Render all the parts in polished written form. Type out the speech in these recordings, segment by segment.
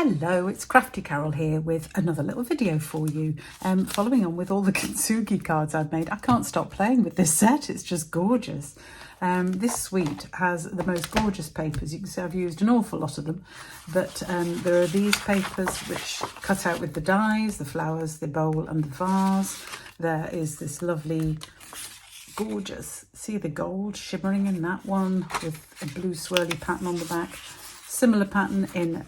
Hello, it's Crafty Carol here with another little video for you. Following on with all the Kintsugi cards I've made. I can't stop playing with this set, it's just gorgeous. This suite has the most gorgeous papers. You can see I've used an awful lot of them, but there are these papers which cut out with the dies, the flowers, the bowl and the vase. There is this lovely, gorgeous, see the gold shimmering in that one with a blue swirly pattern on the back. Similar pattern in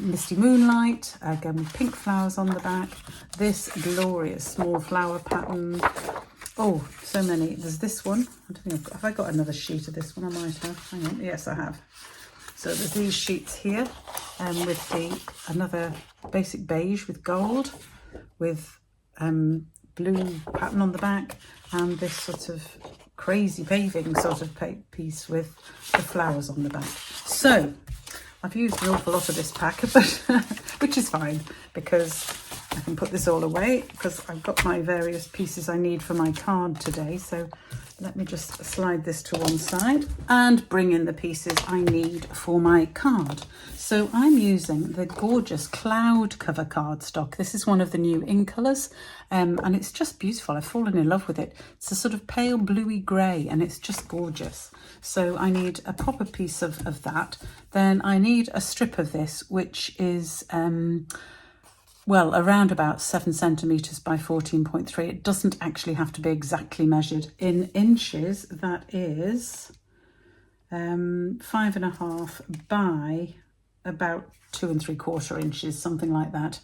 Misty Moonlight, again with pink flowers on the back. This glorious small flower pattern. Oh, so many. There's this one. I don't think have I got another sheet of this one? I might have. Hang on. Yes, I have. So there's these sheets here, with another basic beige with gold, with blue pattern on the back, and this sort of crazy paving sort of piece with the flowers on the back. So I've used an awful lot of this pack, but which is fine because I can put this all away because I've got my various pieces I need for my card today. So let me just slide this to one side and bring in the pieces I need for my card. So I'm using the gorgeous cloud cover cardstock. This is one of the new in colours, and it's just beautiful. I've fallen in love with it. It's a sort of pale bluey grey and it's just gorgeous. So I need a proper piece of that. Then I need a strip of this, which is well, around about 7 centimetres by 14.3. It doesn't actually have to be exactly measured in inches. That is 5.5 by about 2 3/4 inches, something like that.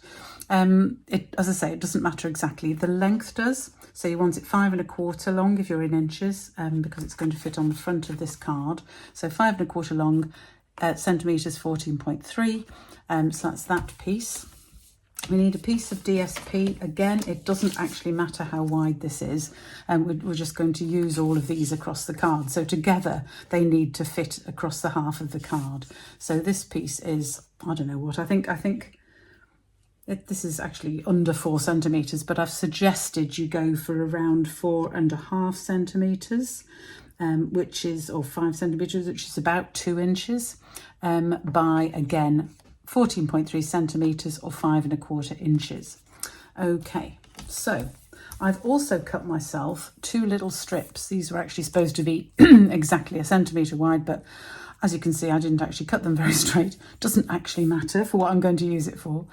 As I say, it doesn't matter exactly. The length does. So you want it 5 1/4 long if you're in inches, because it's going to fit on the front of this card. So 5 1/4 long, centimetres 14.3. So that's that piece. We need a piece of DSP. Again, it doesn't actually matter how wide this is, and we're just going to use all of these across the card. So together they need to fit across the half of the card. So this piece is, I don't know what, I think this is actually under 4 centimetres, but I've suggested you go for around 4.5 centimetres, which is, or 5 centimetres, which is about 2 inches, by, again, 14.3 centimetres or 5 1/4 inches. Okay, so I've also cut myself 2 little strips. These were actually supposed to be exactly 1 centimetre wide, but as you can see, I didn't actually cut them very straight. Doesn't actually matter for what I'm going to use it for.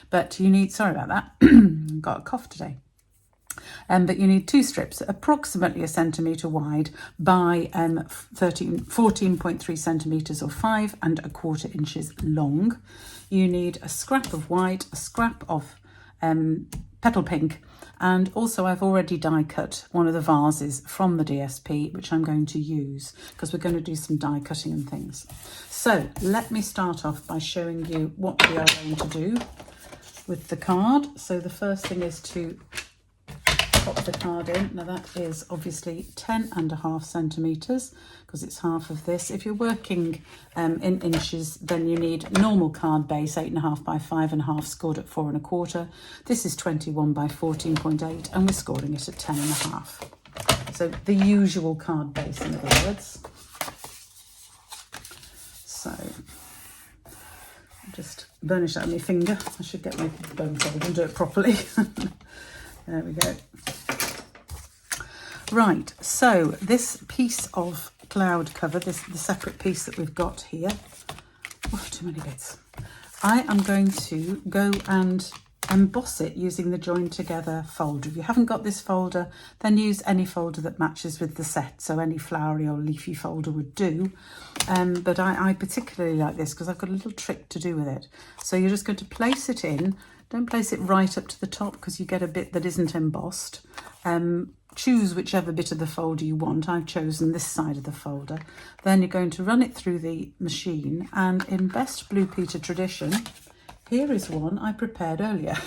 But you need, sorry about that, got a cough today. But you need 2 strips, approximately 1 centimetre wide by 14.3 centimetres or 5 1/4 inches long. You need a scrap of white, a scrap of petal pink, and also I've already die cut one of the vases from the DSP, which I'm going to use because we're going to do some die cutting and things. So let me start off by showing you what we are going to do with the card. So the first thing is to pop the card in. Now that is obviously 10.5 centimetres because it's half of this. If you're working in inches, then you need normal card base, 8.5 by 5.5, scored at 4 1/4. This is 21 by 14.8 and we're scoring it at 10.5. So the usual card base, in other words. So just burnish that on my finger. I should get my bone covered and do it properly. There we go. Right, so this piece of cloud cover, the separate piece that we've got here, oh, too many bits. I am going to go and emboss it using the joined together folder. If you haven't got this folder, then use any folder that matches with the set. So any flowery or leafy folder would do. But I particularly like this because I've got a little trick to do with it. So you're just going to place it in. Don't place it right up to the top because you get a bit that isn't embossed. Choose whichever bit of the folder you want. I've chosen this side of the folder. Then you're going to run it through the machine, and in best Blue Peter tradition, here is one I prepared earlier.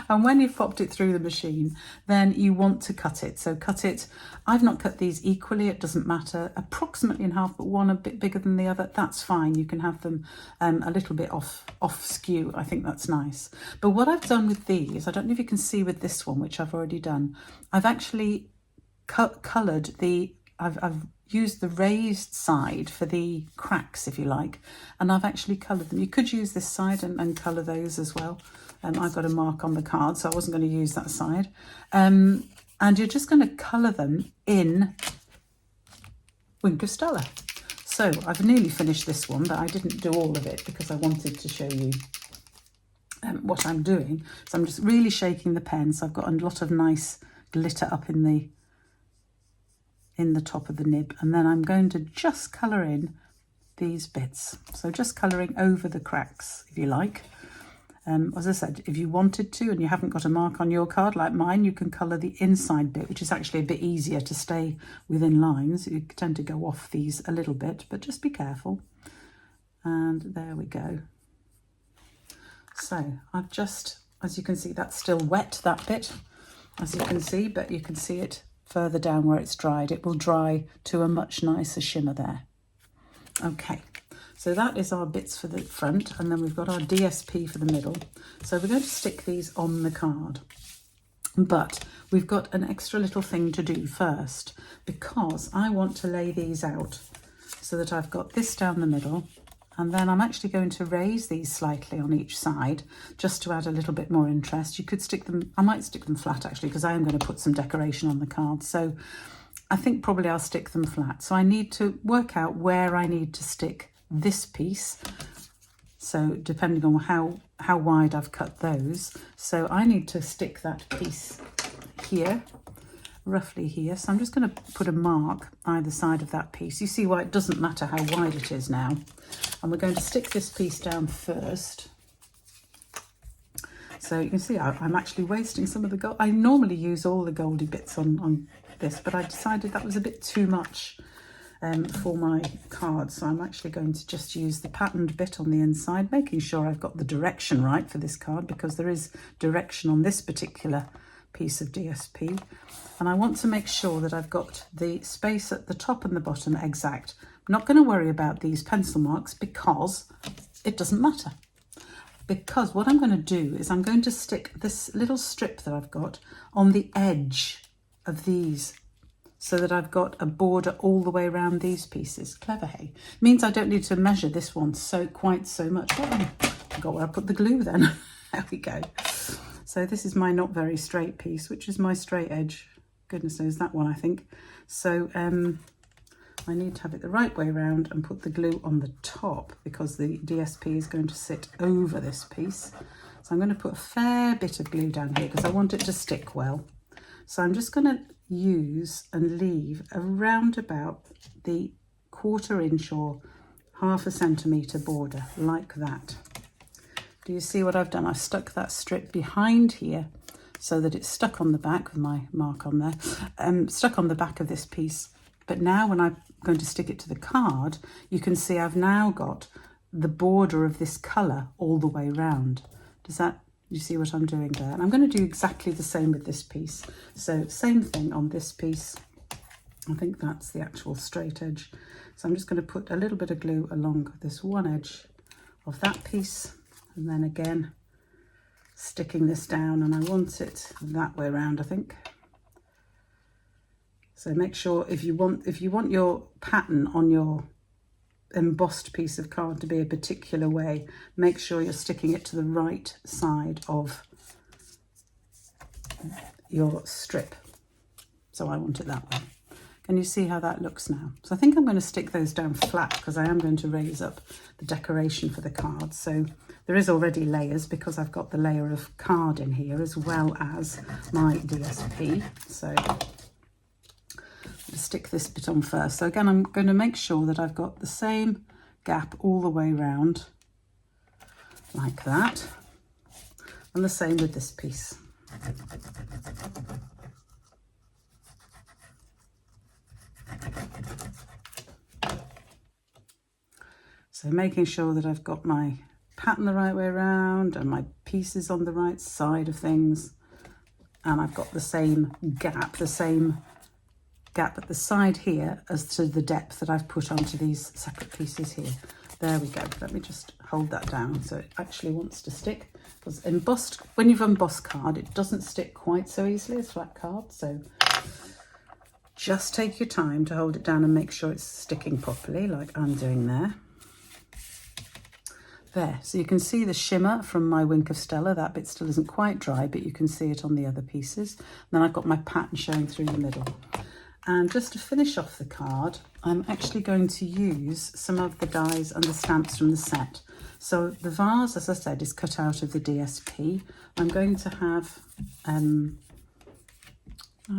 And when you've popped it through the machine, then you want to cut it. So cut it, I've not cut these equally, it doesn't matter, approximately in half, but one a bit bigger than the other, that's fine. You can have them a little bit off skew. I think that's nice. But what I've done with these, I don't know if you can see with this one, which I've already done, I've actually coloured I've used the raised side for the cracks, if you like, and I've actually coloured them. You could use this side and colour those as well. I've got a mark on the card, so I wasn't going to use that side. And you're just going to colour them in Wink of Stella. So I've nearly finished this one, but I didn't do all of it because I wanted to show you what I'm doing. So I'm just really shaking the pen. So I've got a lot of nice glitter up in the top of the nib, and then I'm going to just colour in these bits. So just colouring over the cracks, if you like. As I said, if you wanted to and you haven't got a mark on your card like mine, you can colour the inside bit, which is actually a bit easier to stay within lines. You tend to go off these a little bit, but just be careful. And there we go. So I've just, as you can see, that's still wet, that bit, as you can see, but you can see it further down where it's dried. It will dry to a much nicer shimmer there. Okay. So that is our bits for the front, and then we've got our DSP for the middle. So we're going to stick these on the card. But we've got an extra little thing to do first, because I want to lay these out so that I've got this down the middle, and then I'm actually going to raise these slightly on each side just to add a little bit more interest. You could stick them, I might stick them flat actually, because I am going to put some decoration on the card. So I think probably I'll stick them flat. So I need to work out where I need to stick this piece, so depending on how wide I've cut those. So I need to stick that piece here, roughly here. So I'm just going to put a mark either side of that piece. You see why it doesn't matter how wide it is now. And we're going to stick this piece down first. So you can see I'm actually wasting some of the gold. I normally use all the goldy bits on this, but I decided that was a bit too much for my card, so I'm actually going to just use the patterned bit on the inside, making sure I've got the direction right for this card, because there is direction on this particular piece of DSP, and I want to make sure that I've got the space at the top and the bottom exact. I'm not going to worry about these pencil marks because it doesn't matter, because what I'm going to do is I'm going to stick this little strip that I've got on the edge of these, so that I've got a border all the way around these pieces. Clever, hey? Means I don't need to measure this one quite so much. Oh, I forgot where I put the glue then. There we go. So this is my not very straight piece, which is my straight edge. Goodness knows that one, I think. So I need to have it the right way around and put the glue on the top, because the DSP is going to sit over this piece. So I'm going to put a fair bit of glue down here because I want it to stick well. So I'm just going to use and leave around about the 1/4 inch or 1/2 centimetre border, like that. Do you see what I've done? I've stuck that strip behind here so that it's stuck on the back with my mark on there, stuck on the back of this piece. But now when I'm going to stick it to the card, you can see I've now got the border of this colour all the way round. You see what I'm doing there? And I'm going to do exactly the same with this piece. So same thing on this piece. I think that's the actual straight edge. So I'm just going to put a little bit of glue along this one edge of that piece, and then again sticking this down, and I want it that way around, I think. So make sure if you want your pattern on your embossed piece of card to be a particular way, make sure you're sticking it to the right side of your strip. So I want it that way. Can you see how that looks now? So I think I'm going to stick those down flat because I am going to raise up the decoration for the card. So there is already layers because I've got the layer of card in here as well as my DSP. So stick this bit on first. So again, I'm going to make sure that I've got the same gap all the way around, like that, and the same with this piece. So making sure that I've got my pattern the right way around and my pieces on the right side of things, and I've got the same gap at the side here as to the depth that I've put onto these separate pieces here. There we go. Let me just hold that down so it actually wants to stick, because embossed, when you've embossed card, it doesn't stick quite so easily as flat card. So Just take your time to hold it down and make sure it's sticking properly, like I'm doing there. There, so you can see the shimmer from my Wink of Stella. That bit still isn't quite dry, but you can see it on the other pieces. And then I've got my pattern showing through the middle. And just to finish off the card, I'm actually going to use some of the dies and the stamps from the set. So the vase, as I said, is cut out of the DSP. I'm going to have, I've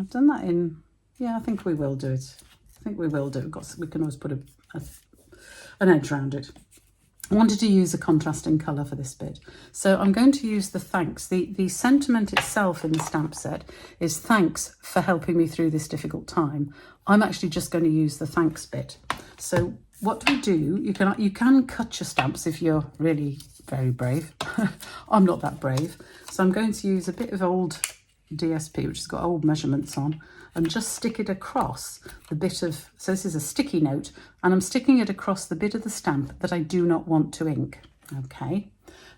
done that in, yeah, I think we will do it. I think we will do it. We can always put an edge around it. I wanted to use a contrasting colour for this bit. So I'm going to use the thanks. The sentiment itself in the stamp set is thanks for helping me through this difficult time. I'm actually just going to use the thanks bit. So what we do, you can cut your stamps if you're really very brave. I'm not that brave. So I'm going to use a bit of old DSP, which has got old measurements on, and just stick it across the bit of, so this is a sticky note, and I'm sticking it across the bit of the stamp that I do not want to ink. Okay,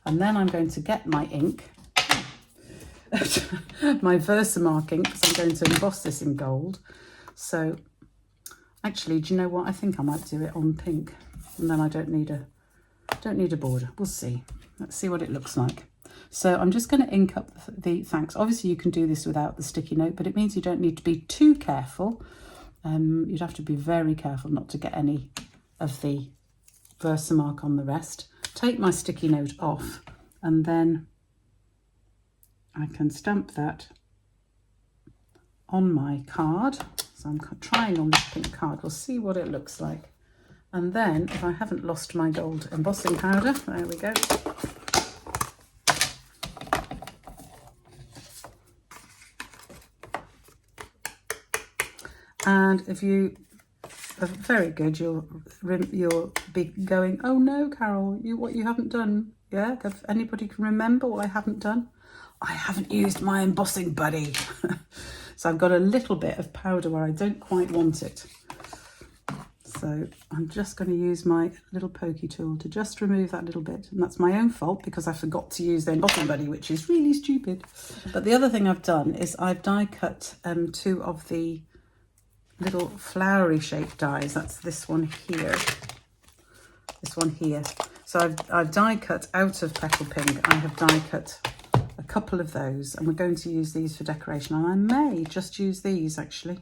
and then I'm going to get my ink, my Versamark ink, because I'm going to emboss this in gold. So actually, do you know what? I think I might do it on pink, and then I don't need a border. We'll see. Let's see what it looks like. So I'm just going to ink up the thanks. Obviously you can do this without the sticky note, but it means you don't need to be too careful. You'd have to be very careful not to get any of the Versamark on the rest. Take my sticky note off, and then I can stamp that on my card. So I'm trying on this pink card. We'll see what it looks like. And then, if I haven't lost my gold embossing powder, there we go. And if you are very good, you'll be going, oh no, Carol, what you haven't done. Yeah, if anybody can remember what I haven't done? I haven't used my embossing buddy. So I've got a little bit of powder where I don't quite want it. So I'm just going to use my little pokey tool to just remove that little bit. And that's my own fault because I forgot to use the embossing buddy, which is really stupid. But the other thing I've done is I've die cut 2 of the little flowery shaped dies. That's this one here, this one here. So I've die cut out of Petal Pink. I have die cut a couple of those, and we're going to use these for decoration. And I may just use these actually.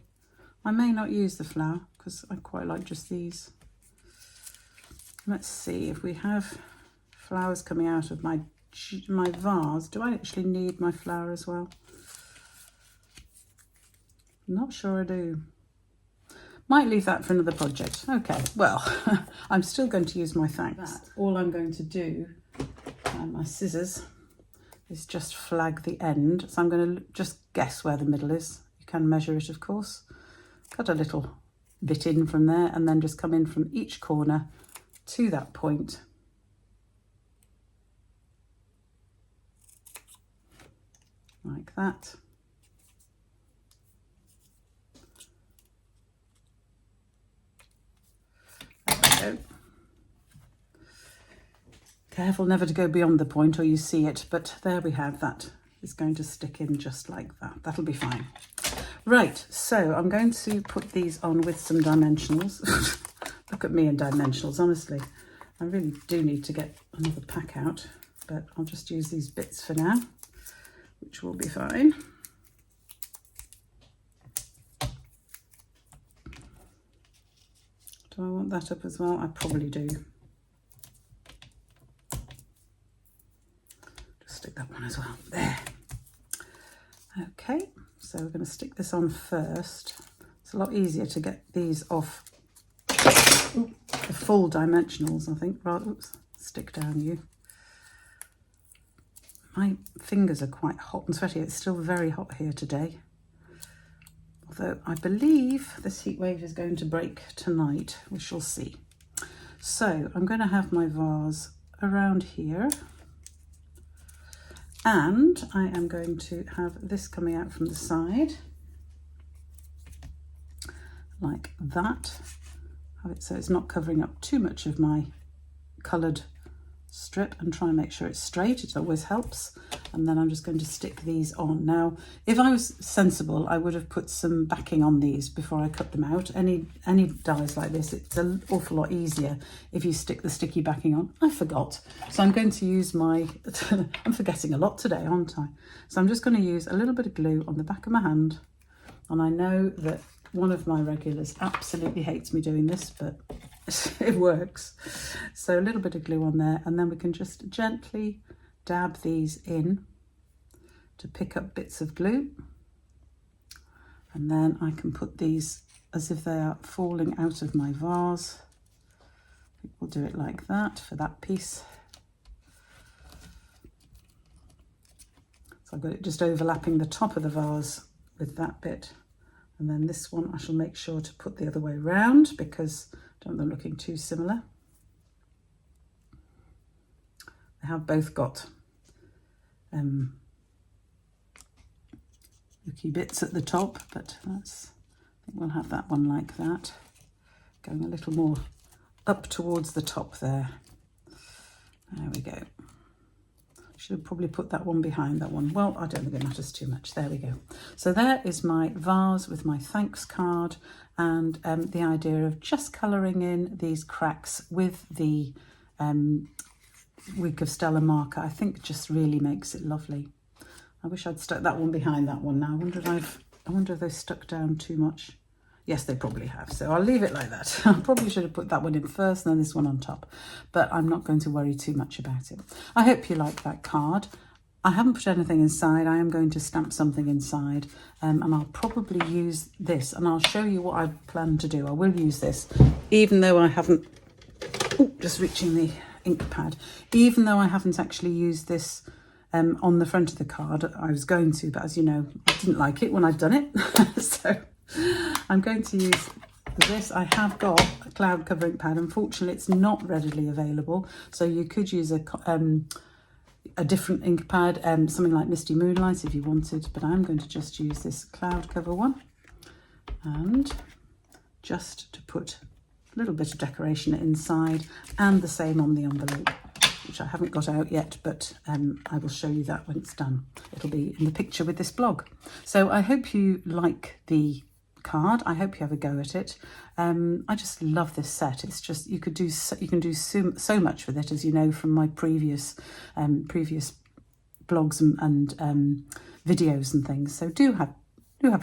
I may not use the flower because I quite like just these. Let's see if we have flowers coming out of my vase. Do I actually need my flower as well? Not sure I do. Might leave that for another project. Okay, well, I'm still going to use my thanks. All I'm going to do, my scissors, is just flag the end. So I'm going to just guess where the middle is. You can measure it, of course. Cut a little bit in from there and then just come in from each corner to that point. Like that. Careful never to go beyond the point or you see it, but there we have that. It's going to stick in just like that. That'll be fine. Right, so I'm going to put these on with some dimensionals. Look at me in dimensionals, honestly. I really do need to get another pack out, but I'll just use these bits for now, which will be fine. Do I want that up as well? I probably do. Just stick that one as well. There. Okay, so we're going to stick this on first. It's a lot easier to get these off the full dimensionals, I think. Rather, oops, stick down you. My fingers are quite hot and sweaty. It's still very hot here today. Although I believe this heat wave is going to break tonight. We shall see. So I'm going to have my vase around here. And I am going to have this coming out from the side. Like that. Have it so it's not covering up too much of my coloured strip, and try and make sure it's straight. It always helps. And then I'm just going to stick these on. Now, if I was sensible, I would have put some backing on these before I cut them out. Any dies like this, it's an awful lot easier if you stick the sticky backing on. I forgot. So I'm going to use my, I'm forgetting a lot today, aren't I? So I'm just going to use a little bit of glue on the back of my hand. And I know that one of my regulars absolutely hates me doing this, but it works. So a little bit of glue on there, and then we can just gently dab these in to pick up bits of glue. And then I can put these as if they are falling out of my vase. We'll do it like that for that piece. So I've got it just overlapping the top of the vase with that bit. And then this one I shall make sure to put the other way around because I don't want them looking too similar. They have both got looky bits at the top, but I think we'll have that one like that, going a little more up towards the top there. There we go. Should have probably put that one behind that one. Well, I don't think it matters too much. There we go. So there is my vase with my thanks card and the idea of just colouring in these cracks with the Wink of Stella marker. I think just really makes it lovely. I wish I'd stuck that one behind that one now. I wonder if they've stuck down too much. Yes, they probably have. So I'll leave it like that. I probably should have put that one in first and then this one on top, but I'm not going to worry too much about it. I hope you like that card. I haven't put anything inside. I am going to stamp something inside and I'll probably use this and I'll show you what I plan to do. I will use this, even though I haven't, just reaching the ink pad, even though I haven't actually used this on the front of the card. I was going to, but as you know, I didn't like it when I've done it. So I'm going to use this. I have got a cloud cover ink pad. Unfortunately, it's not readily available. So you could use a different ink pad, something like Misty Moonlight if you wanted, but I'm going to just use this cloud cover one. And just to put a little bit of decoration inside and the same on the envelope, which I haven't got out yet, but I will show you that when it's done. It'll be in the picture with this blog. So I hope you like the card. I hope you have a go at it. I just love this set. It's just, you can do so much with it, as you know from my previous blogs and videos and things. So do have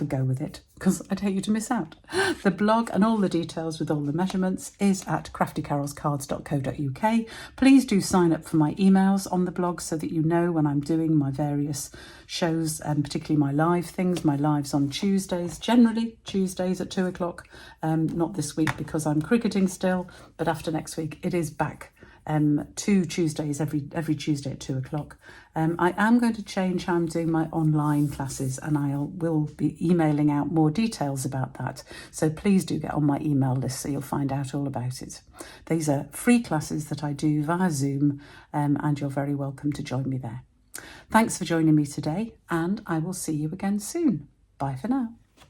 a go with it, because I'd hate you to miss out. The blog and all the details with all the measurements is at craftycarolscards.co.uk. Please do sign up for my emails on the blog so that you know when I'm doing my various shows, and particularly my live things. My lives on Tuesdays, generally Tuesdays at 2 o'clock. Not this week because I'm cricketing still, but after next week it is back. 2 Tuesdays, every Tuesday at 2 o'clock. I am going to change how I'm doing my online classes, and I will be emailing out more details about that. So please do get on my email list so you'll find out all about it. These are free classes that I do via Zoom, and you're very welcome to join me there. Thanks for joining me today, and I will see you again soon. Bye for now.